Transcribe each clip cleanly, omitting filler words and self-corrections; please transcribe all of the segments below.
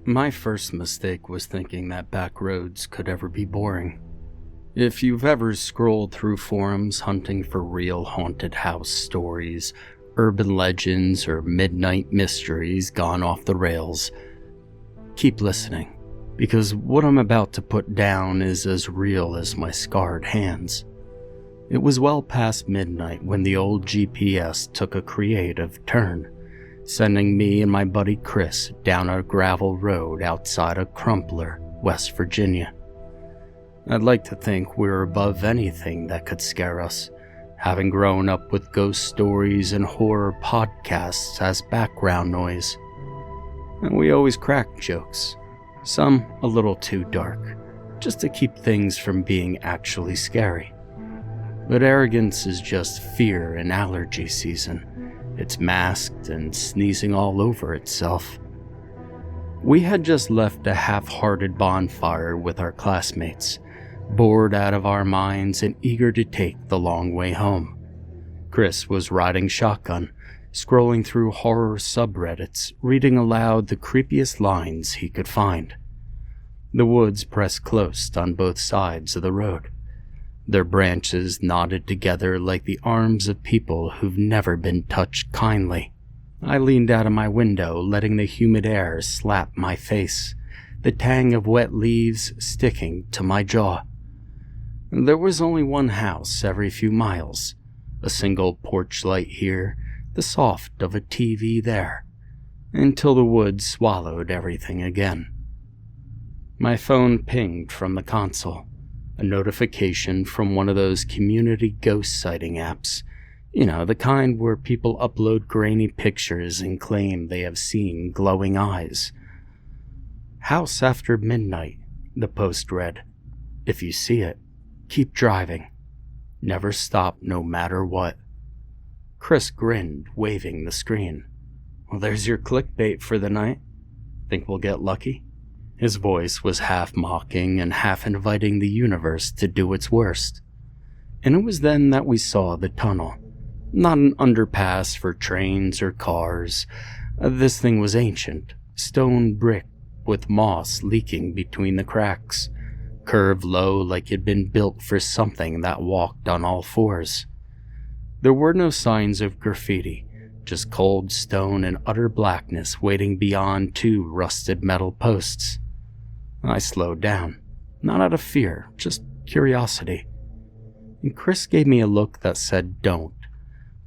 My first mistake was thinking that back roads could ever be boring. If you've ever scrolled through forums hunting for real haunted house stories, urban legends, or midnight mysteries gone off the rails, keep listening, because what I'm about to put down is as real as my scarred hands. It was well past midnight when the old GPS took a creative turn, sending me and my buddy Chris down a gravel road outside of Crumpler, West Virginia. I'd like to think we're above anything that could scare us, having grown up with ghost stories and horror podcasts as background noise. And we always cracked jokes, some a little too dark, just to keep things from being actually scary. But arrogance is just fear in allergy season. It's masked and sneezing all over itself. We had just left a half-hearted bonfire with our classmates, bored out of our minds and eager to take the long way home. Chris was riding shotgun, scrolling through horror subreddits, reading aloud the creepiest lines he could find. The woods pressed close on both sides of the road. Their branches knotted together like the arms of people who've never been touched kindly. I leaned out of my window, letting the humid air slap my face, the tang of wet leaves sticking to my jaw. There was only one house every few miles, a single porch light here, the soft of a TV there, until the woods swallowed everything again. My phone pinged from the console, a notification from one of those community ghost sighting apps, the kind where people upload grainy pictures and claim they have seen glowing eyes. House after midnight, the post read. If you see it, keep driving. Never stop no matter what. Chris grinned, waving the screen. Well, there's your clickbait for the night. Think we'll get lucky? His voice was half mocking and half inviting the universe to do its worst. And it was then that we saw the tunnel. Not an underpass for trains or cars. This thing was ancient, stone brick with moss leaking between the cracks, curved low like it'd been built for something that walked on all fours. There were no signs of graffiti, just cold stone and utter blackness waiting beyond two rusted metal posts. I slowed down, not out of fear, just curiosity. And Chris gave me a look that said don't,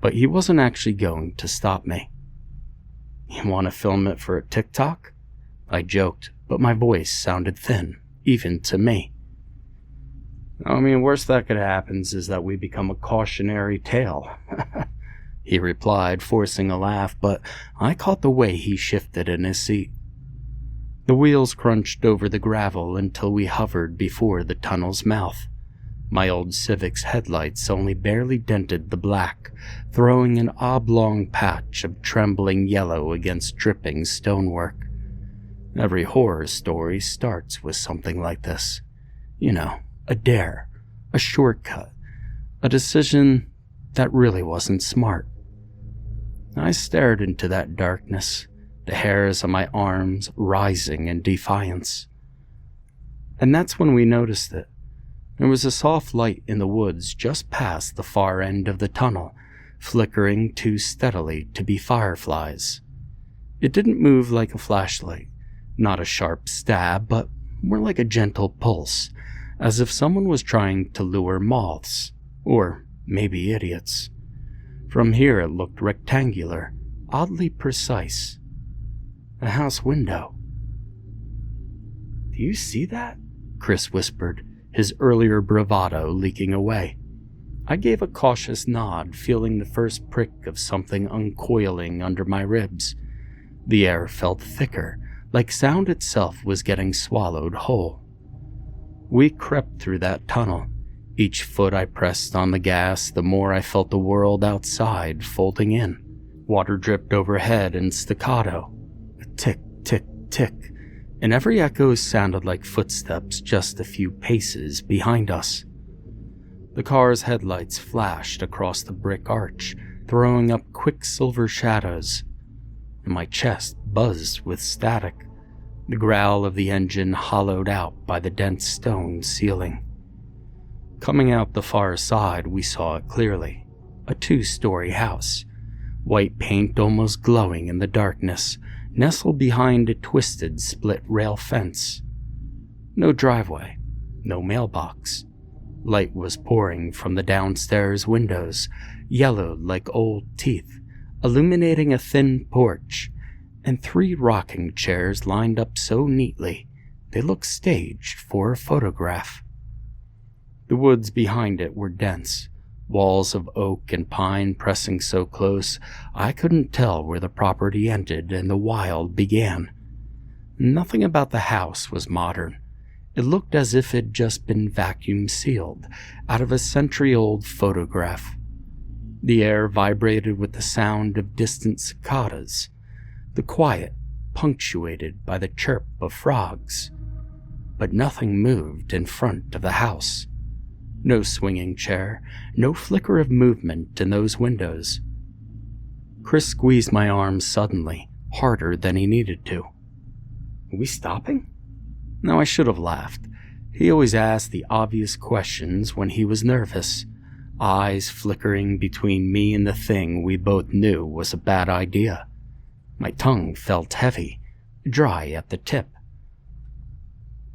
but he wasn't actually going to stop me. You want to film it for a TikTok? I joked, but my voice sounded thin, even to me. Worst that could happen is that we become a cautionary tale. He replied, forcing a laugh, but I caught the way he shifted in his seat. The wheels crunched over the gravel until we hovered before the tunnel's mouth. My old Civic's headlights only barely dented the black, throwing an oblong patch of trembling yellow against dripping stonework. Every horror story starts with something like this. A dare, a shortcut, a decision that really wasn't smart. I stared into that darkness, the hairs on my arms rising in defiance. And that's when we noticed it. There was a soft light in the woods just past the far end of the tunnel, flickering too steadily to be fireflies. It didn't move like a flashlight, not a sharp stab, but more like a gentle pulse, as if someone was trying to lure moths, or maybe idiots. From here it looked rectangular, oddly precise. A house window. Do you see that? Chris whispered, his earlier bravado leaking away. I gave a cautious nod, feeling the first prick of something uncoiling under my ribs. The air felt thicker, like sound itself was getting swallowed whole. We crept through that tunnel. Each foot I pressed on the gas, the more I felt the world outside folding in. Water dripped overhead in staccato. A tick, tick, tick, and every echo sounded like footsteps just a few paces behind us. The car's headlights flashed across the brick arch, throwing up quick silver shadows, and my chest buzzed with static, the growl of the engine hollowed out by the dense stone ceiling. Coming out the far side, we saw it clearly. A 2-story house, white paint almost glowing in the darkness, nestled behind a twisted split-rail fence. No driveway, no mailbox. Light was pouring from the downstairs windows, yellowed like old teeth, illuminating a thin porch, and 3 rocking chairs lined up so neatly they looked staged for a photograph. The woods behind it were dense, walls of oak and pine pressing so close I couldn't tell where the property ended and the wild began. Nothing about the house was modern. It looked as if it had just been vacuum sealed out of a century-old photograph. The air vibrated with the sound of distant cicadas, the quiet punctuated by the chirp of frogs. But nothing moved in front of the house. No swinging chair, no flicker of movement in those windows. Chris squeezed my arm suddenly, harder than he needed to. Are we stopping? No, I should have laughed. He always asked the obvious questions when he was nervous, eyes flickering between me and the thing we both knew was a bad idea. My tongue felt heavy, dry at the tip.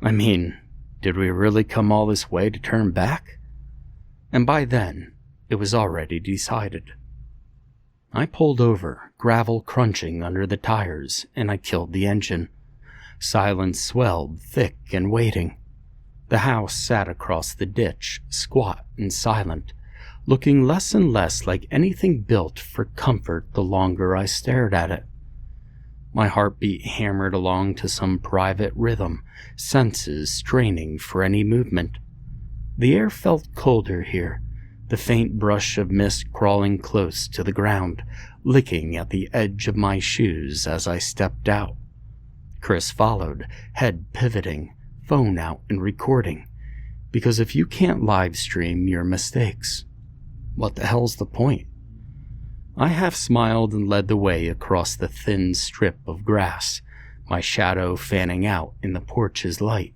I mean, did we really come all this way to turn back? And by then, it was already decided. I pulled over, gravel crunching under the tires, and I killed the engine. Silence swelled, thick and waiting. The house sat across the ditch, squat and silent, looking less and less like anything built for comfort the longer I stared at it. My heartbeat hammered along to some private rhythm, senses straining for any movement. The air felt colder here, the faint brush of mist crawling close to the ground, licking at the edge of my shoes as I stepped out. Chris followed, head pivoting, phone out and recording, because if you can't live stream your mistakes, what the hell's the point? I half smiled and led the way across the thin strip of grass, my shadow fanning out in the porch's light.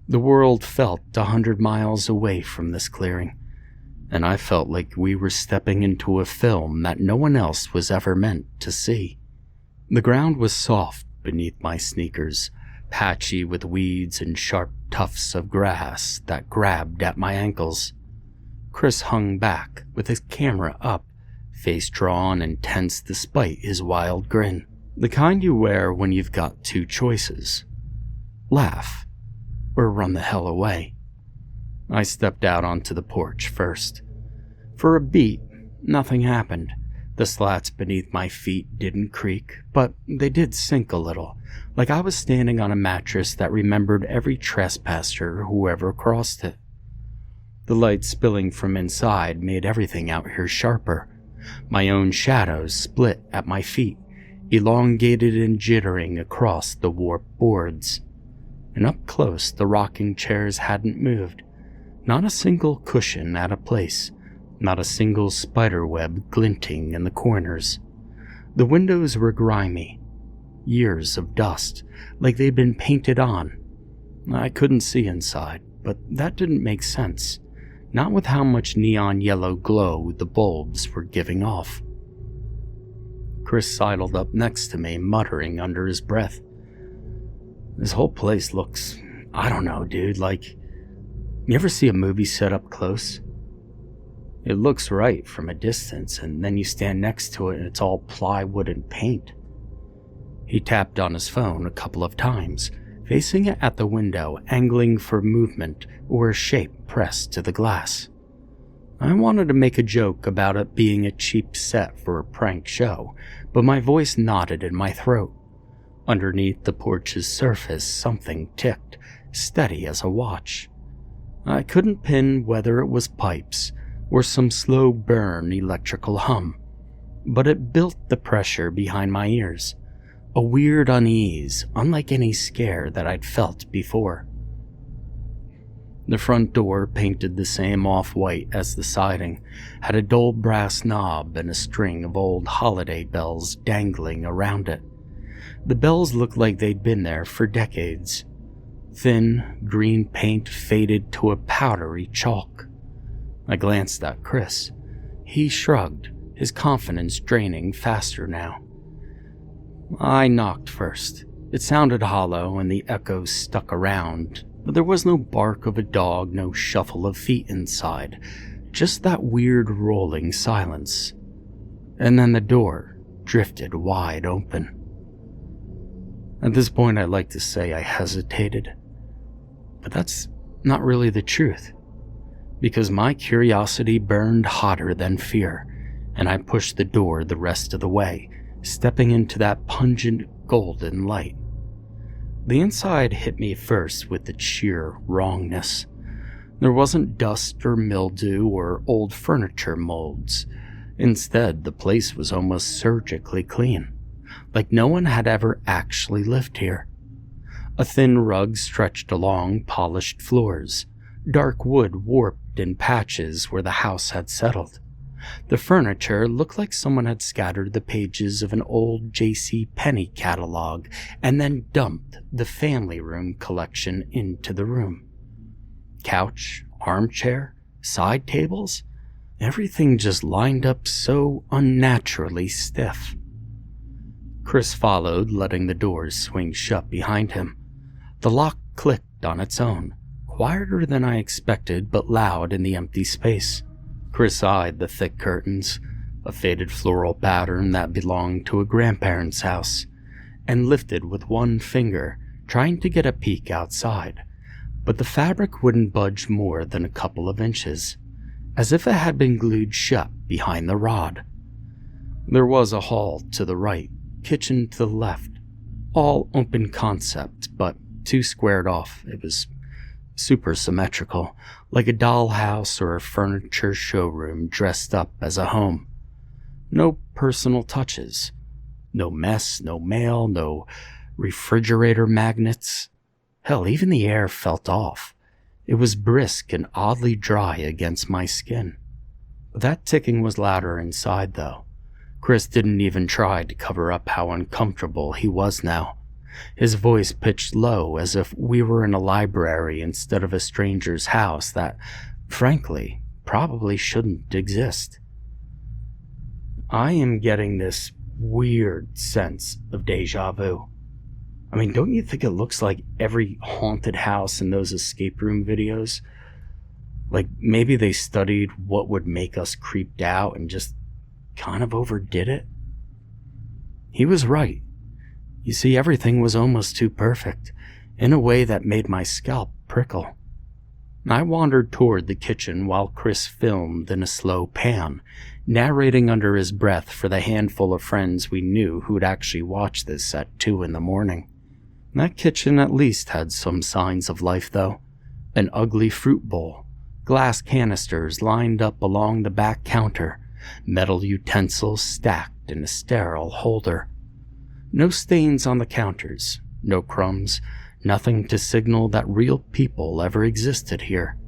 The world felt 100 miles away from this clearing, and I felt like we were stepping into a film that no one else was ever meant to see. The ground was soft beneath my sneakers, patchy with weeds and sharp tufts of grass that grabbed at my ankles. Chris hung back with his camera up, face drawn and tense despite his wild grin. The kind you wear when you've got 2 choices. Laugh, or run the hell away. I stepped out onto the porch first. For a beat, nothing happened. The slats beneath my feet didn't creak, but they did sink a little, like I was standing on a mattress that remembered every trespasser who ever crossed it. The light spilling from inside made everything out here sharper. My own shadows split at my feet, elongated and jittering across the warped boards. And up close, the rocking chairs hadn't moved. Not a single cushion out of place. Not a single spider web glinting in the corners. The windows were grimy. Years of dust, like they'd been painted on. I couldn't see inside, but that didn't make sense. Not with how much neon yellow glow the bulbs were giving off. Chris sidled up next to me, muttering under his breath. This whole place looks, I don't know, dude, like, you ever see a movie set up close? It looks right from a distance, and then you stand next to it and it's all plywood and paint. He tapped on his phone a couple of times, facing it at the window, angling for movement or a shape pressed to the glass. I wanted to make a joke about it being a cheap set for a prank show, but my voice knotted in my throat. Underneath the porch's surface, something ticked, steady as a watch. I couldn't pin whether it was pipes or some slow burn electrical hum, but it built the pressure behind my ears, a weird unease unlike any scare that I'd felt before. The front door, painted the same off-white as the siding, had a dull brass knob and a string of old holiday bells dangling around it. The bells looked like they'd been there for decades. Thin, green paint faded to a powdery chalk. I glanced at Chris. He shrugged, his confidence draining faster now. I knocked first. It sounded hollow and the echoes stuck around, but there was no bark of a dog, no shuffle of feet inside, just that weird rolling silence. And then the door drifted wide open. At this point, I'd like to say I hesitated, but that's not really the truth, because my curiosity burned hotter than fear, and I pushed the door the rest of the way, stepping into that pungent golden light. The inside hit me first with its sheer wrongness. There wasn't dust or mildew or old furniture molds. Instead, the place was almost surgically clean, like no one had ever actually lived here. A thin rug stretched along polished floors, dark wood warped in patches where the house had settled. The furniture looked like someone had scattered the pages of an old J.C. Penney catalog and then dumped the family room collection into the room. Couch, armchair, side tables, everything just lined up so unnaturally stiff. Chris followed, letting the doors swing shut behind him. The lock clicked on its own, quieter than I expected but loud in the empty space. Chris eyed the thick curtains, a faded floral pattern that belonged to a grandparent's house, and lifted with one finger, trying to get a peek outside. But the fabric wouldn't budge more than a couple of inches, as if it had been glued shut behind the rod. There was a hall to the right, kitchen to the left, all open concept, but too squared off. It was super symmetrical, like a dollhouse or a furniture showroom dressed up as a home. No personal touches. No mess, no mail, no refrigerator magnets. Hell, even the air felt off. It was brisk and oddly dry against my skin. That ticking was louder inside, though. Chris didn't even try to cover up how uncomfortable he was now. His voice pitched low, as if we were in a library instead of a stranger's house that, frankly, probably shouldn't exist. I am getting this weird sense of deja vu. I mean, don't you think it looks like every haunted house in those escape room videos? Like maybe they studied what would make us creeped out and just kind of overdid it? He was right. You see, everything was almost too perfect, in a way that made my scalp prickle. I wandered toward the kitchen while Chris filmed in a slow pan, narrating under his breath for the handful of friends we knew who'd actually watch this at 2 a.m. That kitchen at least had some signs of life, though. An ugly fruit bowl, glass canisters lined up along the back counter, metal utensils stacked in a sterile holder. No stains on the counters, no crumbs, nothing to signal that real people ever existed here.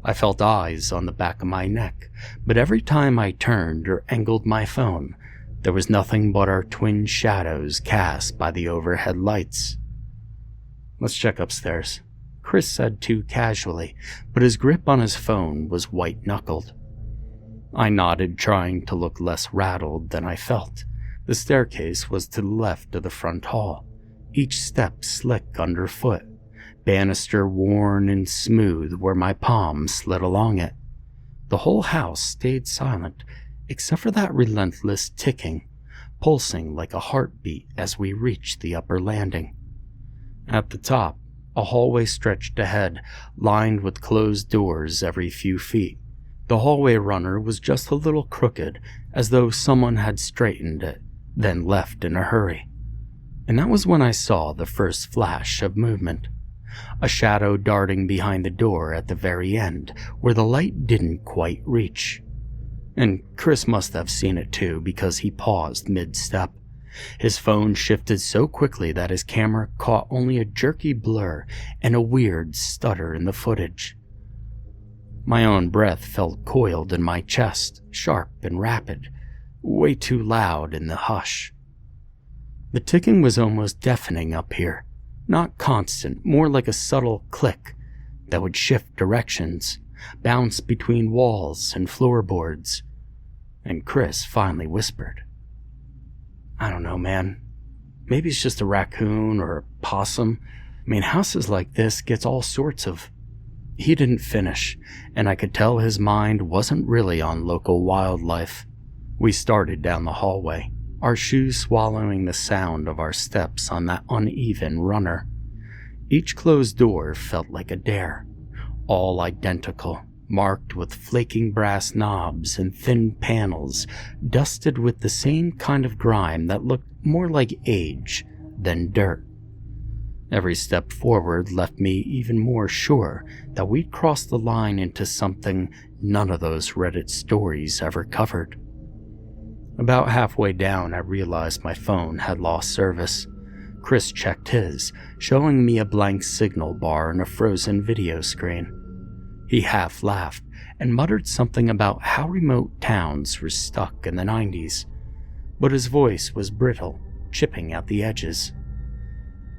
I felt eyes on the back of my neck, but every time I turned or angled my phone, there was nothing but our twin shadows cast by the overhead lights. "Let's check upstairs," Chris said too casually, but his grip on his phone was white-knuckled. I nodded, trying to look less rattled than I felt. The staircase was to the left of the front hall, each step slick underfoot, banister worn and smooth where my palm slid along it. The whole house stayed silent, except for that relentless ticking, pulsing like a heartbeat as we reached the upper landing. At the top, a hallway stretched ahead, lined with closed doors every few feet. The hallway runner was just a little crooked, as though someone had straightened it, then left in a hurry. And that was when I saw the first flash of movement. A shadow darting behind the door at the very end, where the light didn't quite reach. And Chris must have seen it too, because he paused mid-step. His phone shifted so quickly that his camera caught only a jerky blur and a weird stutter in the footage. My own breath felt coiled in my chest, sharp and rapid, way too loud in the hush. The ticking was almost deafening up here. Not constant, more like a subtle click that would shift directions, bounce between walls and floorboards. And Chris finally whispered, "I don't know, man. Maybe it's just a raccoon or a possum. I mean, houses like this gets all sorts of..." He didn't finish, and I could tell his mind wasn't really on local wildlife. We started down the hallway, our shoes swallowing the sound of our steps on that uneven runner. Each closed door felt like a dare, all identical, marked with flaking brass knobs and thin panels, dusted with the same kind of grime that looked more like age than dirt. Every step forward left me even more sure that we'd crossed the line into something none of those Reddit stories ever covered. About halfway down, I realized my phone had lost service. Chris checked his, showing me a blank signal bar and a frozen video screen. He half laughed and muttered something about how remote towns were stuck in the 90s, but his voice was brittle, chipping at the edges.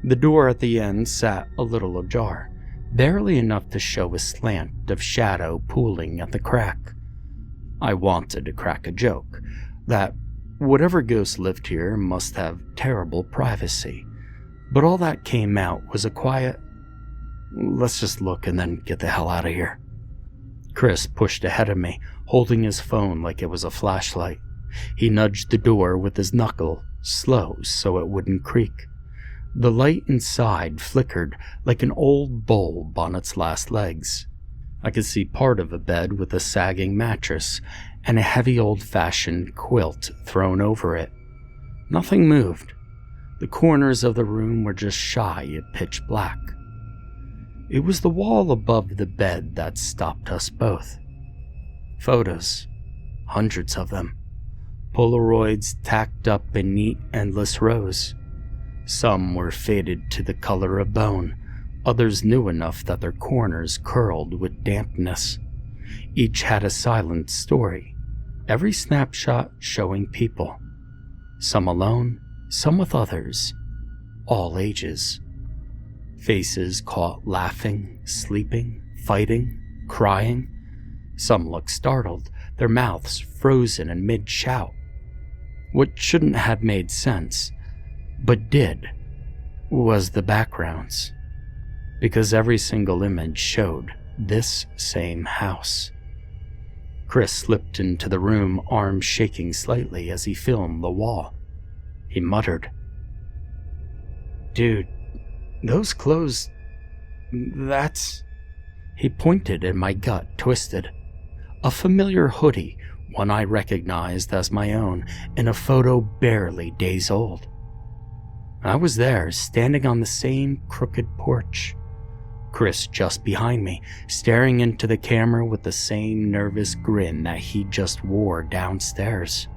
The door at the end sat a little ajar, barely enough to show a slant of shadow pooling at the crack. I wanted to crack a joke, that whatever ghost lived here must have terrible privacy, but all that came out was a quiet, "Let's just look and then get the hell out of here." Chris pushed ahead of me, holding his phone like it was a flashlight. He nudged the door with his knuckle, slow so it wouldn't creak. The light inside flickered like an old bulb on its last legs. I could see part of a bed with a sagging mattress and a heavy old-fashioned quilt thrown over it. Nothing moved. The corners of the room were just shy of pitch black. It was the wall above the bed that stopped us both. Photos, hundreds of them. Polaroids tacked up in neat, endless rows. Some were faded to the color of bone, others new enough that their corners curled with dampness. Each had a silent story, every snapshot showing people. Some alone, some with others, all ages. Faces caught laughing, sleeping, fighting, crying. Some looked startled, their mouths frozen in mid-shout. What shouldn't have made sense, but did, was the backgrounds, because every single image showed this same house. Chris slipped into the room, arms shaking slightly as he filmed the wall. He muttered, "Dude, those clothes, that's..." He pointed and my gut twisted. A familiar hoodie, one I recognized as my own, in a photo barely days old. I was there, standing on the same crooked porch. Chris just behind me, staring into the camera with the same nervous grin that he just wore downstairs.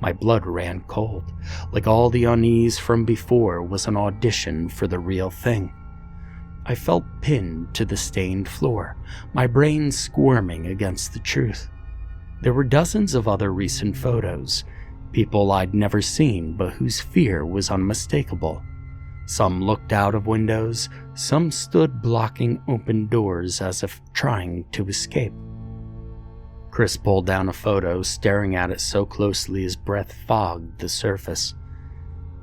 My blood ran cold, like all the unease from before was an audition for the real thing. I felt pinned to the stained floor, my brain squirming against the truth. There were dozens of other recent photos, people I'd never seen but whose fear was unmistakable. Some looked out of windows, some stood blocking open doors as if trying to escape. Chris pulled down a photo, staring at it so closely his breath fogged the surface.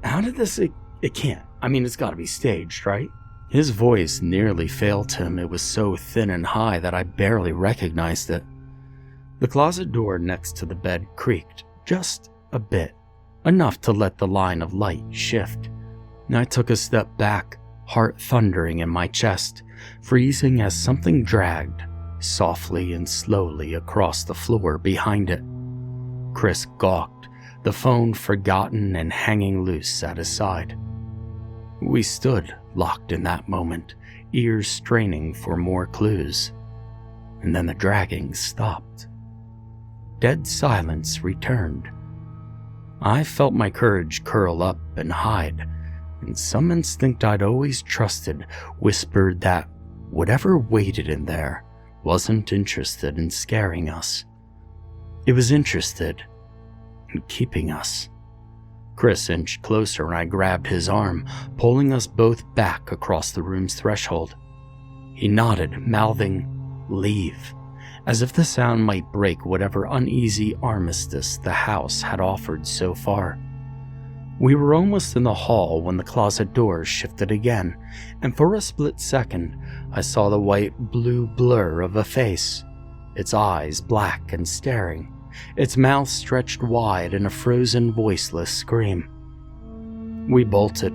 "How did this... It can't. I mean, it's gotta be staged, right?" His voice nearly failed him. It was so thin and high that I barely recognized it. The closet door next to the bed creaked, just a bit, enough to let the line of light shift. I took a step back, heart thundering in my chest, freezing as something dragged, softly and slowly across the floor behind it. Chris gawked, the phone forgotten and hanging loose at his side. We stood, locked in that moment, ears straining for more clues. And then the dragging stopped. Dead silence returned. I felt my courage curl up and hide, and some instinct I'd always trusted whispered that whatever waited in there wasn't interested in scaring us. It was interested in keeping us. Chris inched closer and I grabbed his arm, pulling us both back across the room's threshold. He nodded, mouthing, "Leave," as if the sound might break whatever uneasy armistice the house had offered so far. We were almost in the hall when the closet door shifted again, and for a split second, I saw the white-blue blur of a face, its eyes black and staring, its mouth stretched wide in a frozen, voiceless scream. We bolted.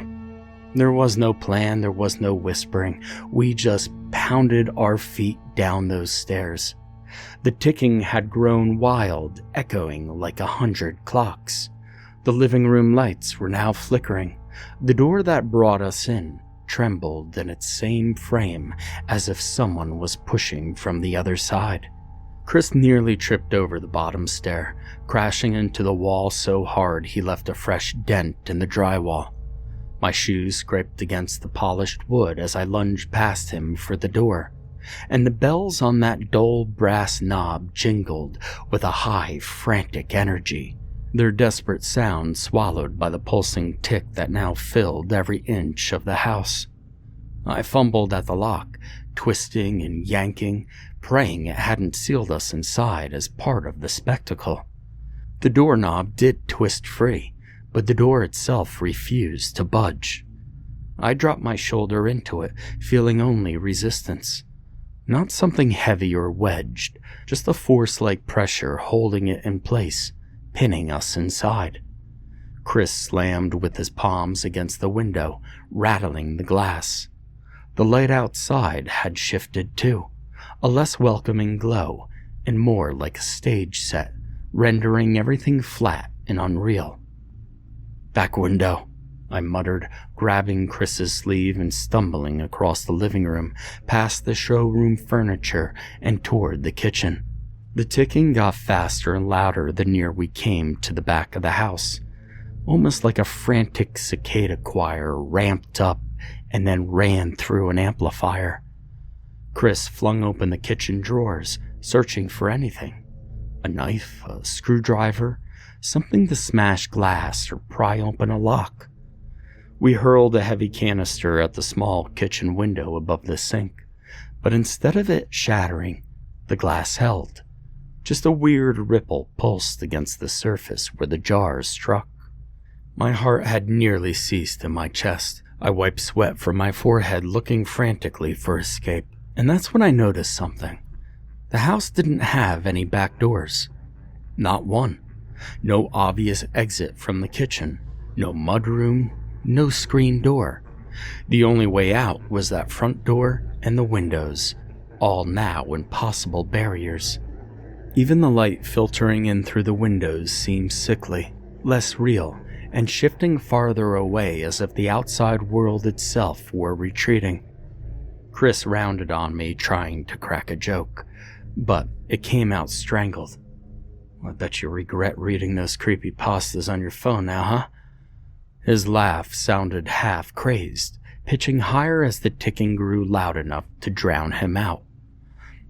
There was no plan, there was no whispering. We just pounded our feet down those stairs. The ticking had grown wild, echoing like 100 clocks. The living room lights were now flickering. The door that brought us in trembled in its same frame as if someone was pushing from the other side. Chris nearly tripped over the bottom stair, crashing into the wall so hard he left a fresh dent in the drywall. My shoes scraped against the polished wood as I lunged past him for the door, and the bells on that dull brass knob jingled with a high, frantic energy, their desperate sound swallowed by the pulsing tick that now filled every inch of the house. I fumbled at the lock, twisting and yanking, praying it hadn't sealed us inside as part of the spectacle. The doorknob did twist free, but the door itself refused to budge. I dropped my shoulder into it, feeling only resistance. Not something heavy or wedged, just a force-like pressure holding it in place, pinning us inside. Chris slammed with his palms against the window, rattling the glass. The light outside had shifted too, a less welcoming glow, and more like a stage set, rendering everything flat and unreal. "Back window," I muttered, grabbing Chris's sleeve and stumbling across the living room, past the showroom furniture, and toward the kitchen. The ticking got faster and louder the nearer we came to the back of the house, almost like a frantic cicada choir ramped up and then ran through an amplifier. Chris flung open the kitchen drawers, searching for anything. A knife, a screwdriver, something to smash glass or pry open a lock. We hurled a heavy canister at the small kitchen window above the sink, but instead of it shattering, the glass held. Just a weird ripple pulsed against the surface where the jar struck. My heart had nearly ceased in my chest. I wiped sweat from my forehead, looking frantically for escape. And that's when I noticed something. The house didn't have any back doors. Not one. No obvious exit from the kitchen. No mudroom. No screen door. The only way out was that front door and the windows, all now impossible barriers. Even the light filtering in through the windows seemed sickly, less real, and shifting farther away as if the outside world itself were retreating. Chris rounded on me, trying to crack a joke, but it came out strangled. "I bet you regret reading those creepypastas on your phone now, huh?" His laugh sounded half crazed, pitching higher as the ticking grew loud enough to drown him out.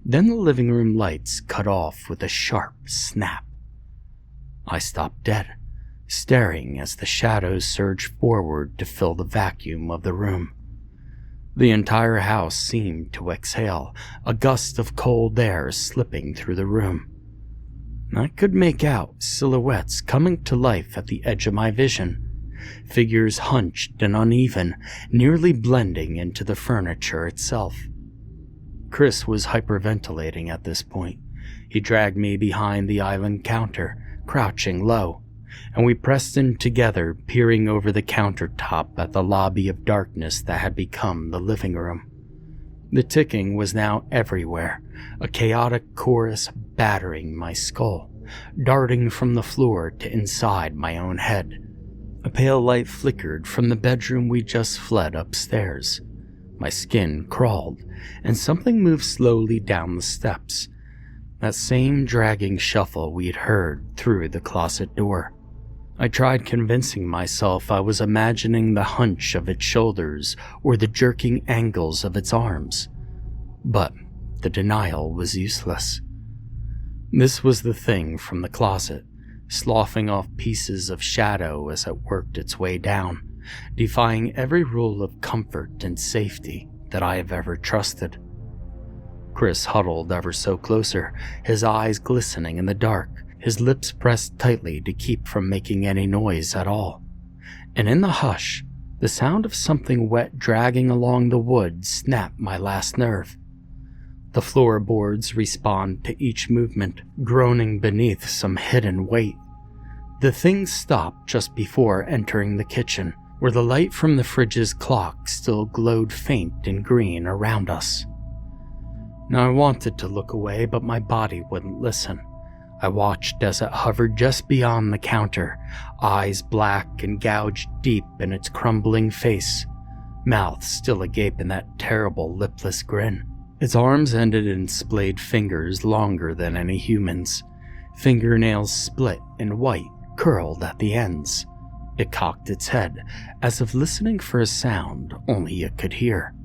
Then the living room lights cut off with a sharp snap. I stopped dead, staring as the shadows surged forward to fill the vacuum of the room. The entire house seemed to exhale, a gust of cold air slipping through the room. I could make out silhouettes coming to life at the edge of my vision, figures hunched and uneven, nearly blending into the furniture itself. Chris was hyperventilating at this point. He dragged me behind the island counter, crouching low, and we pressed in together, peering over the countertop at the lobby of darkness that had become the living room. The ticking was now everywhere, a chaotic chorus battering my skull, darting from the floor to inside my own head. A pale light flickered from the bedroom we just fled upstairs. My skin crawled, and something moved slowly down the steps. That same dragging shuffle we'd heard through the closet door. I tried convincing myself I was imagining the hunch of its shoulders or the jerking angles of its arms, but the denial was useless. This was the thing from the closet, sloughing off pieces of shadow as it worked its way down, defying every rule of comfort and safety that I have ever trusted. Chris huddled ever so closer, his eyes glistening in the dark, his lips pressed tightly to keep from making any noise at all. And in the hush, the sound of something wet dragging along the wood snapped my last nerve. The floorboards respond to each movement, groaning beneath some hidden weight. The thing stopped just before entering the kitchen, where the light from the fridge's clock still glowed faint and green around us. Now I wanted to look away, but my body wouldn't listen. I watched as it hovered just beyond the counter, eyes black and gouged deep in its crumbling face, mouth still agape in that terrible lipless grin. Its arms ended in splayed fingers longer than any human's, fingernails split and white, curled at the ends. It cocked its head, as if listening for a sound only it could hear.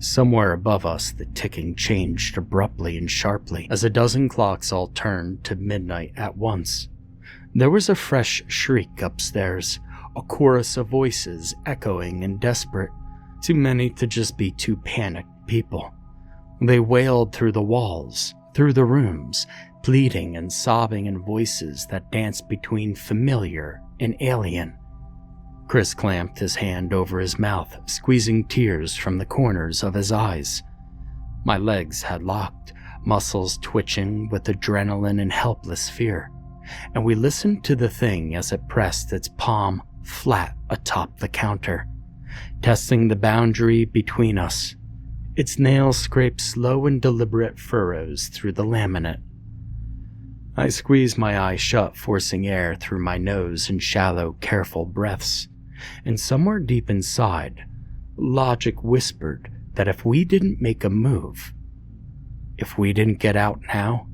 Somewhere above us, the ticking changed abruptly and sharply as a dozen clocks all turned to midnight at once. There was a fresh shriek upstairs, a chorus of voices echoing and desperate, too many to just be two panicked people. They wailed through the walls, through the rooms, pleading and sobbing in voices that danced between familiar and alien. Chris clamped his hand over his mouth, squeezing tears from the corners of his eyes. My legs had locked, muscles twitching with adrenaline and helpless fear, and we listened to the thing as it pressed its palm flat atop the counter, testing the boundary between us. Its nails scraped slow and deliberate furrows through the laminate. I squeezed my eyes shut, forcing air through my nose in shallow, careful breaths. And somewhere deep inside, logic whispered that if we didn't make a move, if we didn't get out now,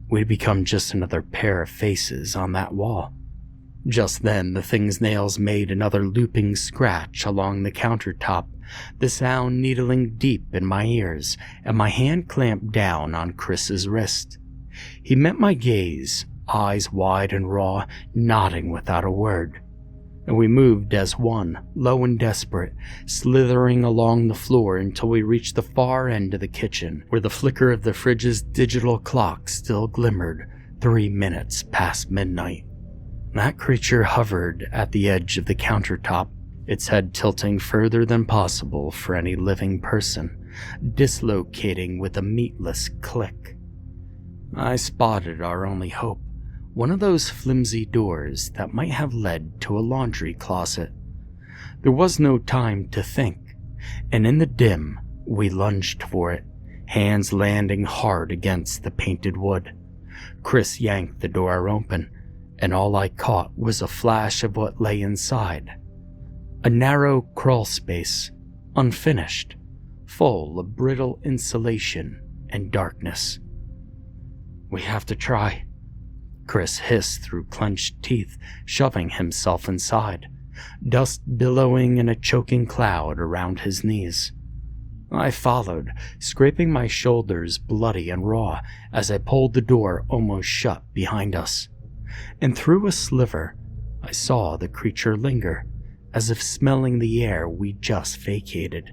we'd become just another pair of faces on that wall. Just then, the thing's nails made another looping scratch along the countertop, the sound needling deep in my ears, and my hand clamped down on Chris's wrist. He met my gaze, eyes wide and raw, nodding without a word. And we moved as one, low and desperate, slithering along the floor until we reached the far end of the kitchen, where the flicker of the fridge's digital clock still glimmered 3 minutes past midnight. That creature hovered at the edge of the countertop, its head tilting further than possible for any living person, dislocating with a meatless click. I spotted our only hope. One of those flimsy doors that might have led to a laundry closet. There was no time to think, and in the dim, we lunged for it, hands landing hard against the painted wood. Chris yanked the door open, and all I caught was a flash of what lay inside. A narrow crawl space, unfinished, full of brittle insulation and darkness. "We have to try," Chris hissed through clenched teeth, shoving himself inside, dust billowing in a choking cloud around his knees. I followed, scraping my shoulders bloody and raw as I pulled the door almost shut behind us. And through a sliver, I saw the creature linger, as if smelling the air we just vacated.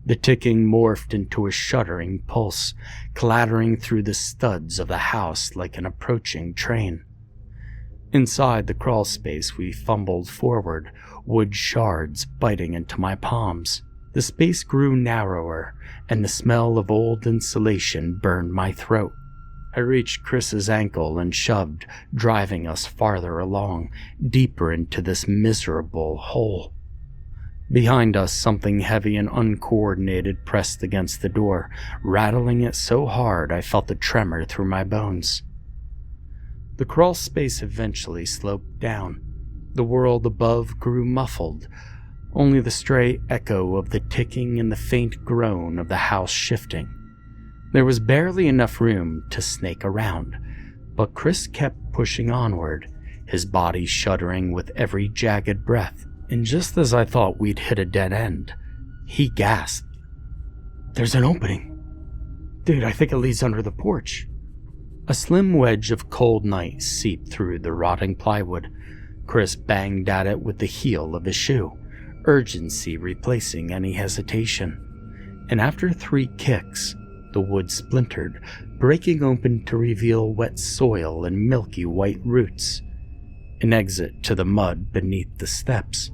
The ticking morphed into a shuddering pulse, clattering through the studs of the house like an approaching train. Inside the crawl space, we fumbled forward, wood shards biting into my palms. The space grew narrower, and the smell of old insulation burned my throat. I reached Chris's ankle and shoved, driving us farther along, deeper into this miserable hole. Behind us, something heavy and uncoordinated pressed against the door, rattling it so hard I felt the tremor through my bones. The crawl space eventually sloped down. The world above grew muffled, only the stray echo of the ticking and the faint groan of the house shifting. There was barely enough room to snake around, but Chris kept pushing onward, his body shuddering with every jagged breath. And just as I thought we'd hit a dead end, he gasped. "There's an opening. Dude, I think it leads under the porch." A slim wedge of cold night seeped through the rotting plywood. Chris banged at it with the heel of his shoe, urgency replacing any hesitation. And after 3 kicks, the wood splintered, breaking open to reveal wet soil and milky white roots. An exit to the mud beneath the steps.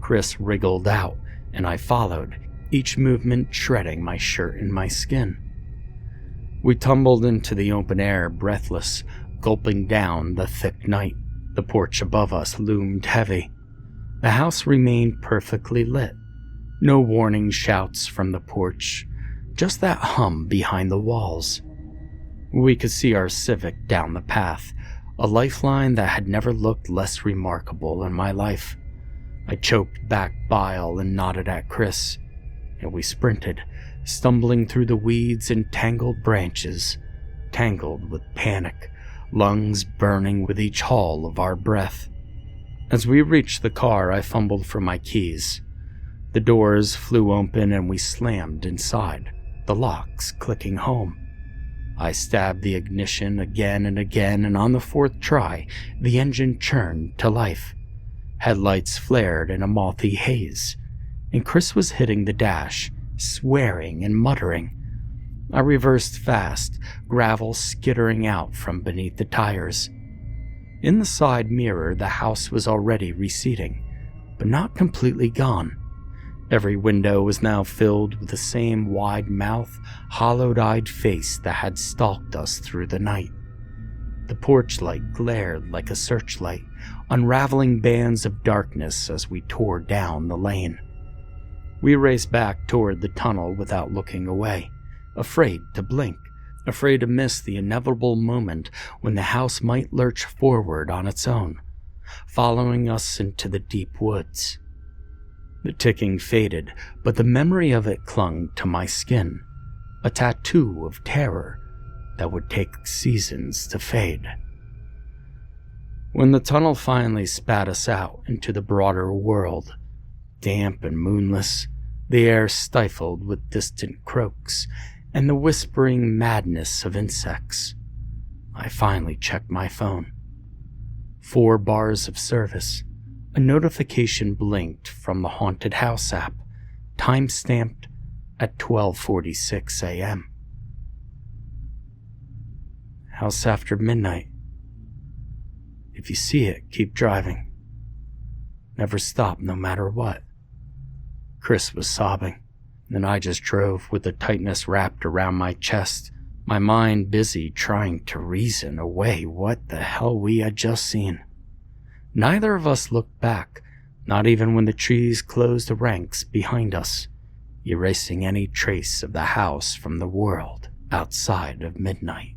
Chris wriggled out, and I followed, each movement shredding my shirt and my skin. We tumbled into the open air, breathless, gulping down the thick night. The porch above us loomed heavy. The house remained perfectly lit. No warning shouts from the porch, just that hum behind the walls. We could see our Civic down the path, a lifeline that had never looked less remarkable in my life. I choked back bile and nodded at Chris, and we sprinted, stumbling through the weeds and tangled branches, tangled with panic, lungs burning with each haul of our breath. As we reached the car, I fumbled for my keys. The doors flew open and we slammed inside, the locks clicking home. I stabbed the ignition again and again, and on the 4th try, the engine churned to life. Headlights flared in a mothy haze, and Chris was hitting the dash, swearing and muttering. I reversed fast, gravel skittering out from beneath the tires. In the side mirror, the house was already receding, but not completely gone. Every window was now filled with the same wide-mouthed, hollowed-eyed face that had stalked us through the night. The porch light glared like a searchlight, unraveling bands of darkness as we tore down the lane. We raced back toward the tunnel without looking away, afraid to blink, afraid to miss the inevitable moment when the house might lurch forward on its own, following us into the deep woods. The ticking faded, but the memory of it clung to my skin, a tattoo of terror that would take seasons to fade. When the tunnel finally spat us out into the broader world, damp and moonless, the air stifled with distant croaks and the whispering madness of insects, I finally checked my phone. 4 bars of service. A notification blinked from the Haunted House app, time-stamped at 12:46 a.m. House after midnight. If you see it, keep driving. Never stop no matter what. Chris was sobbing, and I just drove with the tightness wrapped around my chest, my mind busy trying to reason away what the hell we had just seen. Neither of us looked back, not even when the trees closed the ranks behind us, erasing any trace of the house from the world outside of midnight.